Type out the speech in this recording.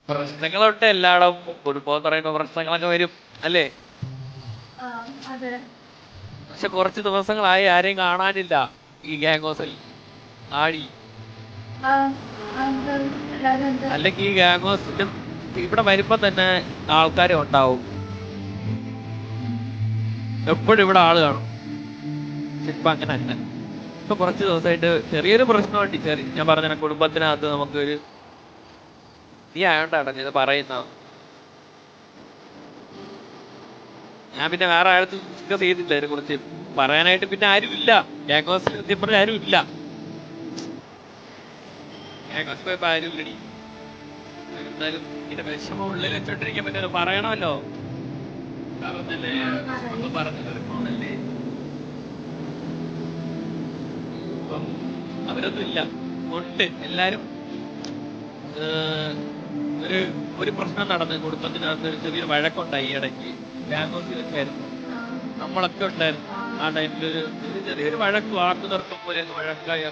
പ്രശ്നങ്ങളുണ്ട് എല്ലായിടം. കുടുംബം എന്ന് പറയുമ്പോ പ്രശ്നങ്ങളൊക്കെ വരും അല്ലേ? ആ, അതെ. പക്ഷെ കുറച്ച് ദിവസങ്ങളായി ആരെയും കാണാനില്ല ഈ ഗ്യാങ് ഹൗസിൽ. ആടി ആ, എന്താ എല്ലാരും എന്താ? അല്ലെങ്കിൽ ഈ ഗ്യാങ് ഹൗസിലും ഇവിടെ വരുമ്പോ തന്നെ ആൾക്കാരും ഉണ്ടാവും. എപ്പോഴും ഇവിടെ ആള് കാണും. പക്ഷെ ഇപ്പൊ അങ്ങനെ അല്ല. ഇപ്പൊ കുറച്ച് ദിവസമായിട്ട് ചെറിയൊരു പ്രശ്നമുണ്ട്. ഞാൻ പറഞ്ഞ കുടുംബത്തിനകത്ത് നമുക്കൊരു നീ ആയോണ്ടാണ് ഇത് പറയുന്ന. ഞാൻ പിന്നെ വേറെ ആഴത്ത് ഡിസ്കസ് ചെയ്തില്ല ഇതിനെ കുറിച്ച് പറയാനായിട്ട്. പിന്നെ ആരും ഇല്ല ഗ്യാങ് ഹൗസിൽ. സത്യം പറഞ്ഞ ആരും ഇല്ല. ഗ്യാങ് ഹൗസിൽ പോയപ്പോ ആരും ഇല്ലടി. എന്തായാലും ഇതിന്റെ വിഷമം ഉള്ളിൽ വെച്ചോണ്ടിരിക്കാൻ പറ്റുമോ? പറയണമല്ലോ. പറഞ്ഞല്ലേ, ഒന്ന് പറഞ്ഞിട്ടൊരു ഫോണല്ലേ. അപ്പം അവരൊന്നും ഇല്ല. ഉണ്ട് എല്ലാരും. ഏഹ്, ഒരു ഒരു പ്രശ്നം നടന്നു കുടുംബത്തിനകത്ത്. ഒരു ചെറിയൊരു വഴക്കുണ്ടായി ഈ ഇടയ്ക്ക്. ഗ്യാങ് ഹൗസിൽ വെച്ചായിരുന്നു. ആ, നമ്മളൊക്കെ ഉണ്ടായിരുന്നു ആ, ആ ടൈമിൽ. ഒരു ചെറിയൊരു വഴക്ക്, വാക്ക് തർക്കം പോലെ വഴക്കായ.